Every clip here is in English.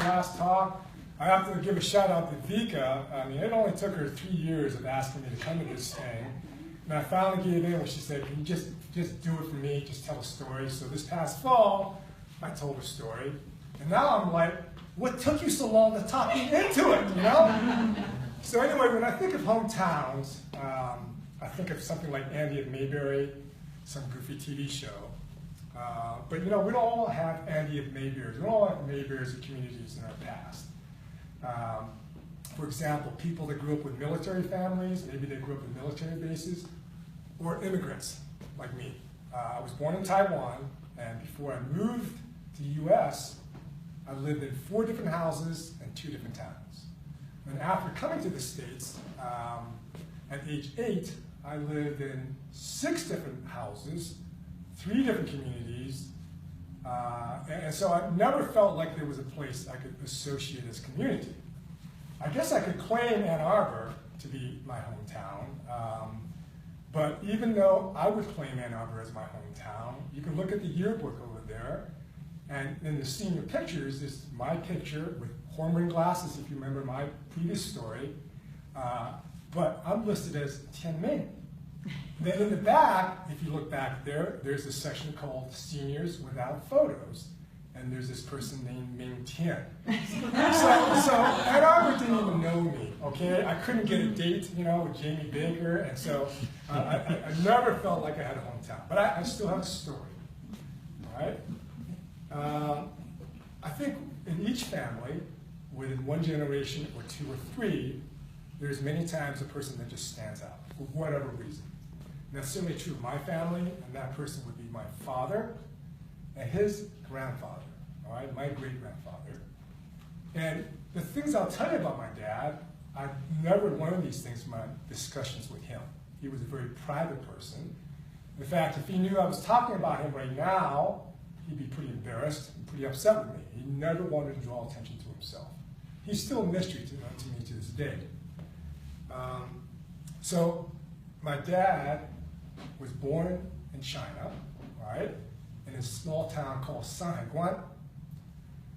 last talk. I have to give a shout out to Vika. I mean, it only took her 3 years of asking me to come to this thing. And I finally gave in when she said, can you just do it for me, just tell a story. So this past fall, I told a story. And now I'm like, what took you so long to talk me into it, you know? So anyway, when I think of hometowns, I think of something like Andy at Mayberry, some goofy TV show. But you know, we don't all have Andy at Mayberry's. We don't all have Mayberry's or communities in our past. For example, people that grew up with military families, maybe they grew up in military bases, or immigrants like me. I was born in Taiwan, and before I moved to the US, I lived in 4 different houses and 2 different towns. And after coming to the States, at age 8, I lived in 6 different houses, 3 different communities, and so I never felt like there was a place I could associate as community. I guess I could claim Ann Arbor to be my hometown, but even though I would claim Ann Arbor as my hometown, you can look at the yearbook over there, and in the senior pictures is my picture with horn-rimmed glasses, if you remember my previous story, but I'm listed as Tianming. Then in the back, if you look back there, there's a section called Seniors Without Photos. And there's this person named Ming Tian. So Ann Arbor didn't even know me, okay? I couldn't get a date, you know, with Jamie Baker, and so I never felt like I had a hometown. But I still have a story, all right? I think in each family, within 1 generation or 2 or 3, there's many times a person that just stands out for whatever reason. And that's certainly true of my family, and that person would be my father and his grandfather, all right, my great-grandfather. And the things I'll tell you about my dad, I've never learned these things from my discussions with him. He was a very private person. In fact, if he knew I was talking about him right now, he'd be pretty embarrassed and pretty upset with me. He never wanted to draw attention to himself. He's still a mystery to me to this day. So my dad was born in China, right, in a small town called Shanhaiguan.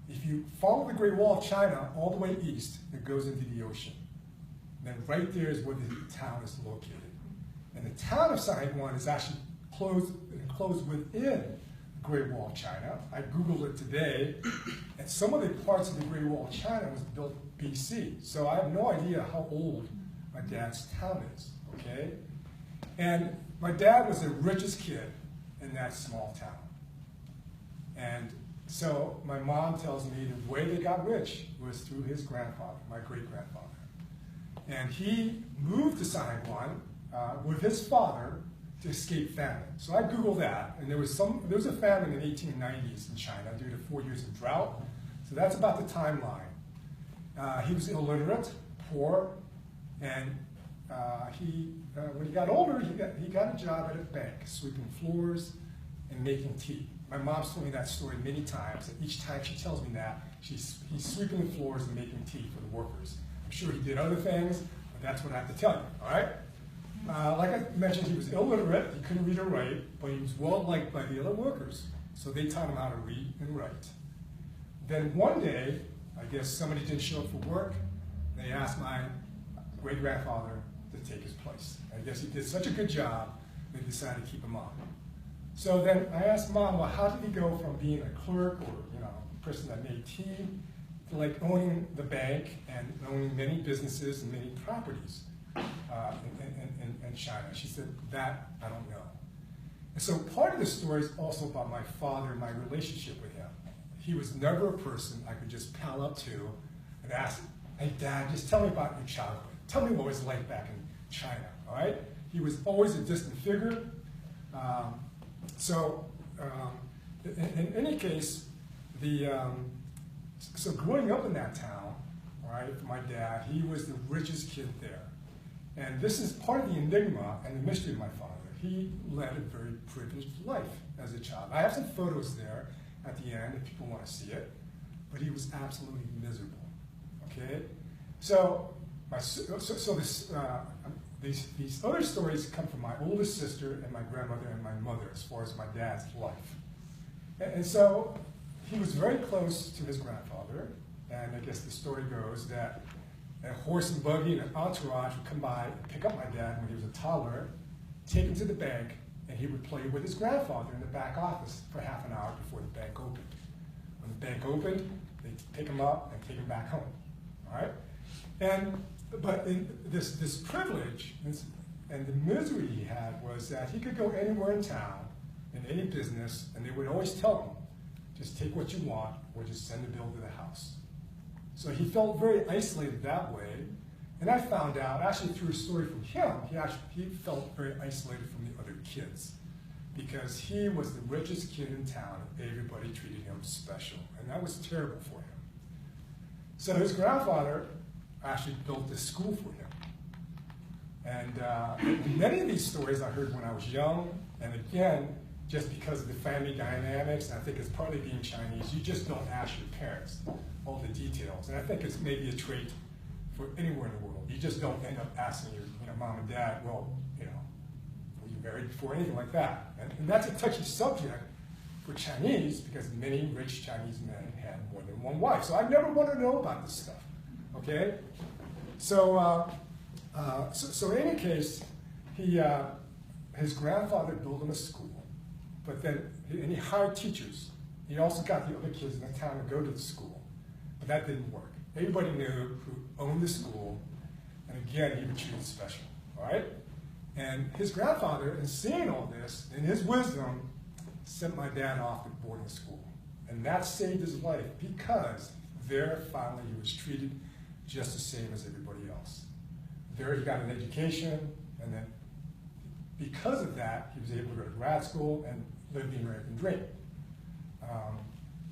If you follow the Great Wall of China all the way east, it goes into the ocean. And then right there is where the town is located. And the town of Shanhaiguan is actually enclosed within the Great Wall of China. I Googled it today, and some of the parts of the Great Wall of China was built BC. So I have no idea how old my dad's town is, okay? And my dad was the richest kid in that small town. And so my mom tells me the way they got rich was through his grandfather, my great-grandfather. And he moved to Shanhaiguan with his father to escape famine. So I Googled that, and there was a famine in the 1890s in China due to 4 years of drought. So that's about the timeline. He was illiterate, poor, and when he got older, he got a job at a bank, sweeping floors and making tea. My mom's told me that story many times, and each time she tells me that, he's sweeping the floors and making tea for the workers. I'm sure he did other things, but that's what I have to tell you, all right? Like I mentioned, he was illiterate, he couldn't read or write, but he was well liked by the other workers, so they taught him how to read and write. Then one day, I guess somebody didn't show up for work, and they asked my great-grandfather to take his place. I guess he did such a good job, they decided to keep him on. So then I asked Mom, well, how did he go from being a clerk or a person that made tea to like owning the bank and owning many businesses and many properties in China? She said, that I don't know. And so part of the story is also about my father and my relationship with him. He was never a person I could just pal up to and ask, hey, Dad, just tell me about your childhood. Tell me what it was like back in China, all right? He was always a distant figure. In any case, so growing up in that town, right, for my dad, he was the richest kid there. And this is part of the enigma and the mystery of my father. He led a very privileged life as a child. I have some photos there at the end if people want to see it, but he was absolutely miserable, okay? So, these other stories come from my oldest sister and my grandmother and my mother as far as my dad's life. And so he was very close to his grandfather, and and I guess the story goes that a horse and buggy and an entourage would come by and pick up my dad when he was a toddler, take him to the bank, and he would play with his grandfather in the back office for half an hour before the bank opened. When the bank opened, they'd pick him up and take him back home. All right? But this privilege and the misery he had was that he could go anywhere in town, in any business, and they would always tell him, just take what you want, or just send the bill to the house. So he felt very isolated that way. And I found out, actually through a story from him, he felt very isolated from the other kids because he was the richest kid in town and everybody treated him special. And that was terrible for him. So his grandfather actually built this school for him. And many of these stories I heard when I was young, and again, just because of the family dynamics, and I think it's partly being Chinese, you just don't ask your parents all the details. And I think it's maybe a trait for anywhere in the world. You just don't end up asking your mom and dad, well, were you married before, anything like that. And that's a touchy subject for Chinese because many rich Chinese men had more than one wife. So I never want to know about this stuff, okay? So, so in any case, his grandfather built him a school, but then he hired teachers. He also got the other kids in the town to go to the school, but that didn't work. Everybody knew who owned the school, and again, he was treated special, all right? And his grandfather, in seeing all this, in his wisdom, sent my dad off to boarding school. And that saved his life because there, finally, he was treated just the same as everybody else. There, he got an education, and then because of that, he was able to go to grad school and live the American dream.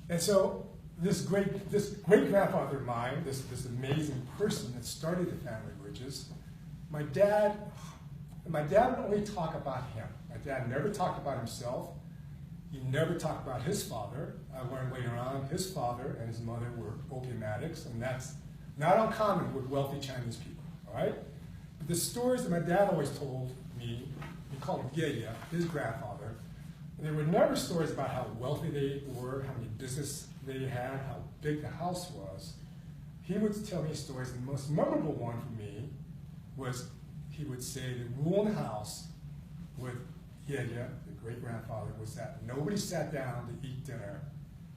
And so this great grandfather of mine, this amazing person that started the family of riches, my dad would only talk about him. My dad never talked about himself. He never talked about his father. I learned later on his father and his mother were opium addicts, and that's not uncommon with wealthy Chinese people, all right? But the stories that my dad always told me, he called him Yeye, his grandfather, there were never stories about how wealthy they were, how many business they had, how big the house was. He would tell me stories, and the most memorable one for me was he would say the rule in the house with Yeye, the great-grandfather, was that nobody sat down to eat dinner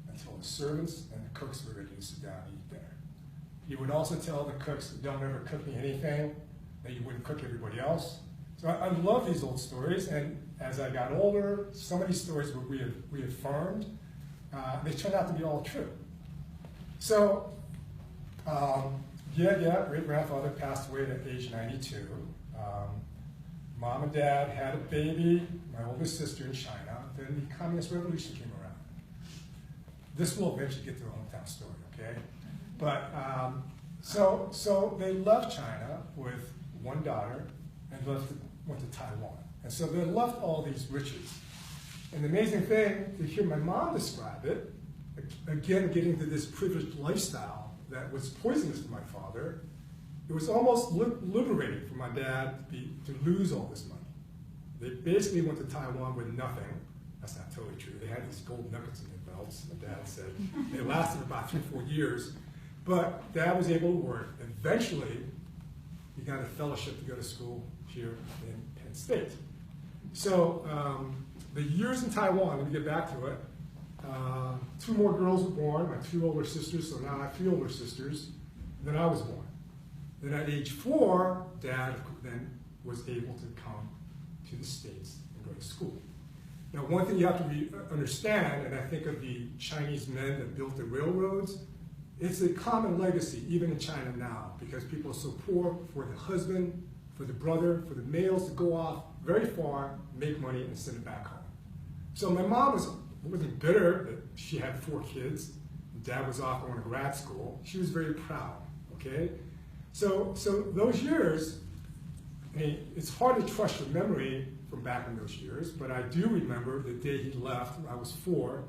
until the servants and the cooks were ready to sit down and eat dinner. He would also tell the cooks, don't ever cook me anything that you wouldn't cook everybody else. So I love these old stories, and as I got older, some of these stories were reaffirmed. They turned out to be all true. So, great-grandfather passed away at age 92. Mom and dad had a baby, my oldest sister in China. Then the Communist Revolution came around. This will eventually get to the hometown story, okay? But, so they left China with one daughter and went to Taiwan. And so they left all these riches. And the amazing thing, to hear my mom describe it, again getting to this privileged lifestyle that was poisonous for my father, it was almost liberating for my dad to lose all this money. They basically went to Taiwan with nothing. That's not totally true. They had these gold nuggets in their belts, my dad said. They lasted about 3-4 years. But Dad was able to work. Eventually, he got a fellowship to go to school here in Penn State. So the years in Taiwan, let me get back to it, 2 more girls were born, my 2 older sisters, so now I have 3 older sisters, and then I was born. Then at age 4, Dad then was able to come to the States and go to school. Now, one thing you have to understand, and I think of the Chinese men that built the railroads, it's a common legacy, even in China now, because people are so poor for the husband, for the brother, for the males to go off very far, make money, and send it back home. So my mom wasn't bitter that she had 4 kids. Dad was off going to grad school. She was very proud, okay? So those years, I mean, it's hard to trust your memory from back in those years, but I do remember the day he left, I was 4,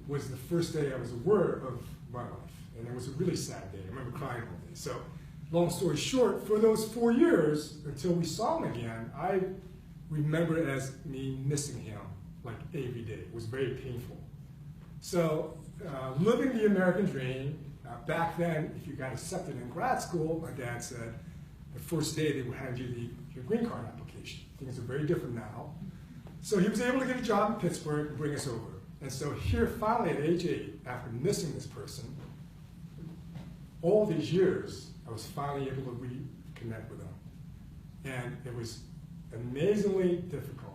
was the first day I was aware of my life. And it was a really sad day. I remember crying all day. So long story short, for those 4 years, until we saw him again, I remember it as me missing him like every day. It was very painful. So living the American dream, Now, back then, if you got accepted in grad school, my dad said, the first day they would hand you your green card application. Things are very different now. So he was able to get a job in Pittsburgh and bring us over. And so here, finally, at age 8, after missing this person, all these years, I was finally able to reconnect with him. And it was amazingly difficult.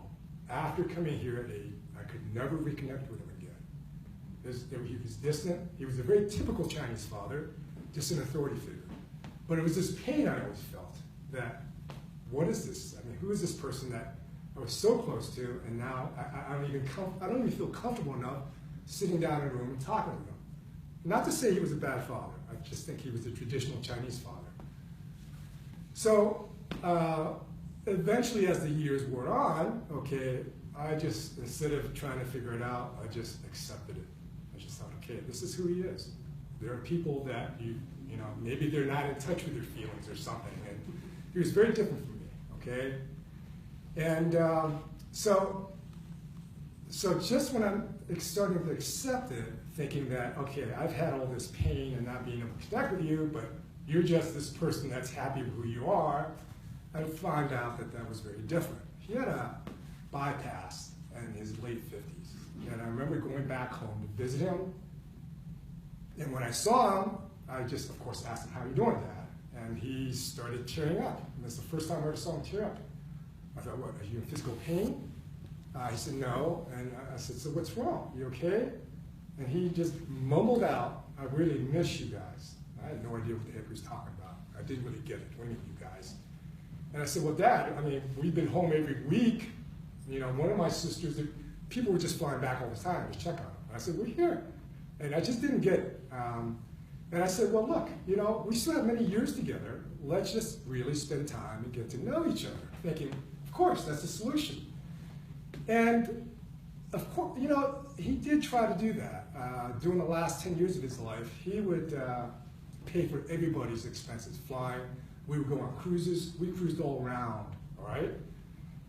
After coming here at 8, I could never reconnect with him again. He was distant. He was a very typical Chinese father, just an authority figure. But it was this pain I always felt that, what is this? I mean, who is this person that I was so close to, and now I don't even feel comfortable enough sitting down in a room and talking with him. Not to say he was a bad father. I just think he was a traditional Chinese father. So eventually, as the years wore on, okay, I just, instead of trying to figure it out, I just accepted it. I just thought, okay, this is who he is. There are people that you know, maybe they're not in touch with their feelings or something. And he was very different from me, okay? And so just when I'm starting to accept it, thinking that, okay, I've had all this pain and not being able to connect with you, but you're just this person that's happy with who you are, I found out that that was very different. He had a bypass in his late 50s. And I remember going back home to visit him. And when I saw him, I just, of course, asked him, how are you doing, Dad? And he started tearing up. And that's the first time I ever saw him tear up. I thought, what, are you in physical pain? He said, no. And I said, so what's wrong? You okay? And he just mumbled out, I really miss you guys. I had no idea what the heck he was talking about. I didn't really get it. What do you mean, you guys? And I said, well, Dad, I mean, we've been home every week. You know, one of my sisters, people were just flying back all the time to check on him. And I said, we're here. And I just didn't get it. And I said, well, look, you know, we still have many years together. Let's just really spend time and get to know each other. Thinking, of course, that's the solution. And of course, you know, he did try to do that. During the last 10 years of his life, he would pay for everybody's expenses, flying. We would go on cruises. We cruised all around, all right?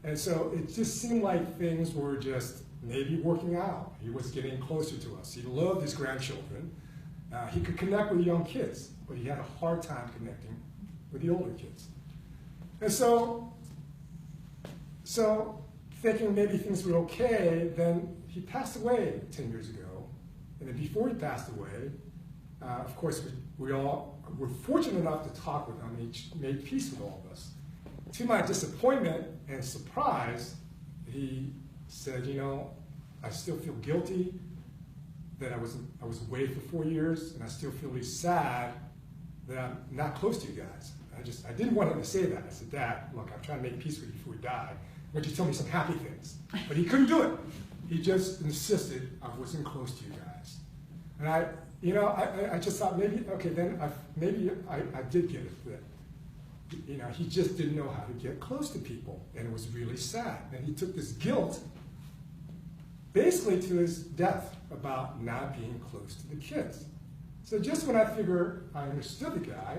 And so it just seemed like things were just maybe working out. He was getting closer to us. He loved his grandchildren. He could connect with young kids, but he had a hard time connecting with the older kids. And so thinking maybe things were okay, then he passed away 10 years ago. And then before he passed away, of course, we all were fortunate enough to talk with him, and he made peace with all of us. To my disappointment and surprise, he said, you know, I still feel guilty that I was away for 4 years, and I still feel really sad that I'm not close to you guys. I didn't want him to say that. I said, Dad, look, I'm trying to make peace with you before we die. Why don't you tell me some happy things? But he couldn't do it. He just insisted I wasn't close to you guys. And I just thought maybe, okay, then maybe I did get it. That, you know, he just didn't know how to get close to people, and it was really sad. And he took this guilt basically to his death about not being close to the kids. So just when I figured I understood the guy,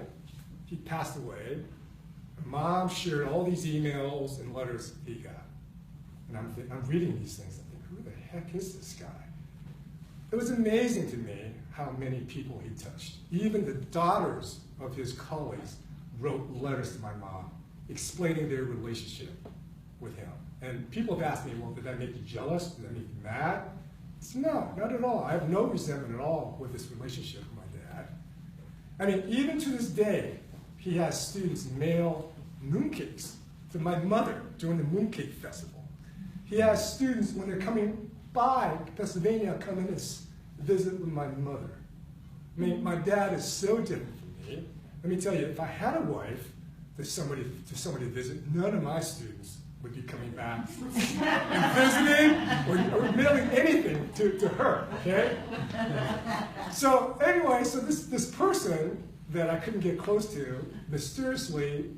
he passed away. Mom shared all these emails and letters he got. And I'm reading these things. I think, who the heck is this guy? It was amazing to me how many people he touched. Even the daughters of his colleagues wrote letters to my mom explaining their relationship with him. And people have asked me, well, did that make you jealous? Did that make you mad? I said, no, not at all. I have no resentment at all with this relationship with my dad. I mean, even to this day, he has students mail mooncakes to my mother during the Mooncake Festival. He has students, when they're coming by Pennsylvania, come in and visit with my mother. I mean, my dad is so different from me. Let me tell you, if I had a wife to somebody to visit, none of my students would be coming back and visiting or mailing anything to her, okay? So anyway, so this person that I couldn't get close to, mysteriously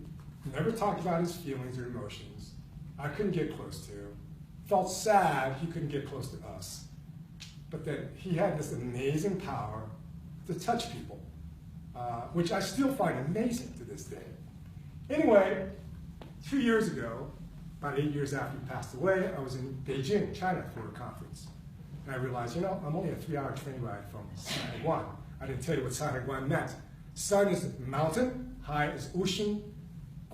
never talked about his feelings or emotions. I couldn't get close to. Felt sad he couldn't get close to us. But then he had this amazing power to touch people, which I still find amazing to this day. Anyway, 2 years ago, about 8 years after he passed away, I was in Beijing, China for a conference. And I realized, you know, I'm only a 3-hour train ride from Taiwan. Mm-hmm. I didn't tell you what San Guan meant. San is mountain, Hai is ocean,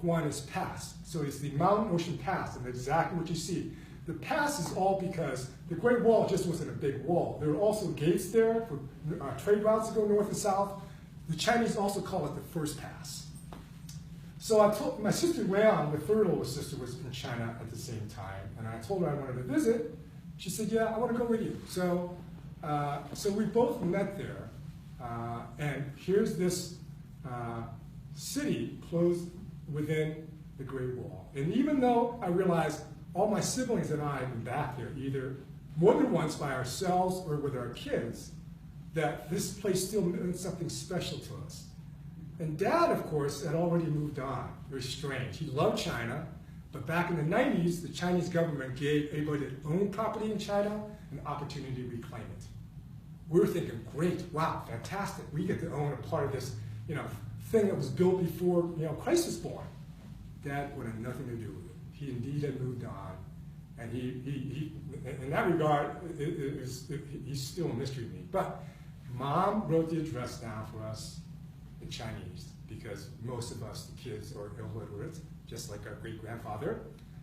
Guan is pass. So it's the mountain ocean pass, and exactly what you see. The pass is all because the Great Wall just wasn't a big wall. There were also gates there for trade routes to go north and south. The Chinese also call it the first pass. So I told my sister Liang, the third oldest sister, was in China at the same time, and I told her I wanted to visit. She said, "Yeah, I want to go with you." So we both met there, and here's this city closed within the Great Wall. And even though I realized all my siblings and I have been back there, either more than once by ourselves or with our kids, that this place still meant something special to us. And Dad, of course, had already moved on. It was strange. He loved China, but back in the 90s, the Chinese government gave anybody that owned property in China an opportunity to reclaim it. We were thinking, great, wow, fantastic. We get to own a part of this, thing that was built before, Christ was born. Dad wanted nothing to do with it. He indeed had moved on, and he in that regard, he's still a mystery to me. But Mom wrote the address down for us in Chinese, because most of us, the kids, are illiterate, just like our great-grandfather.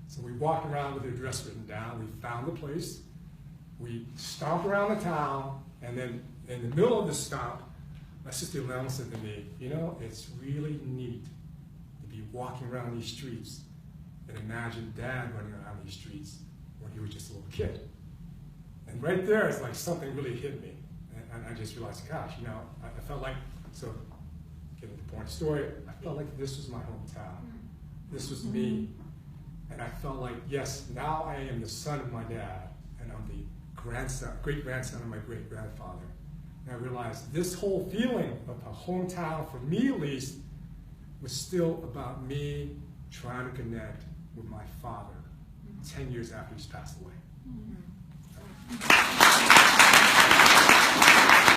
So we walked around with the address written down. We found the place. We stomped around the town, and then in the middle of the stomp, my sister Leon said to me, it's really neat to be walking around these streets and imagine Dad running around these streets when he was just a little kid. And right there, it's like something really hit me. And I just realized, gosh, I felt like, so getting to the point of the story, I felt like this was my hometown. This was me. And I felt like, yes, now I am the son of my dad, and I'm the great-grandson of my great-grandfather. And I realized this whole feeling of a hometown, for me at least, was still about me trying to connect with my father 10 years after he's passed away.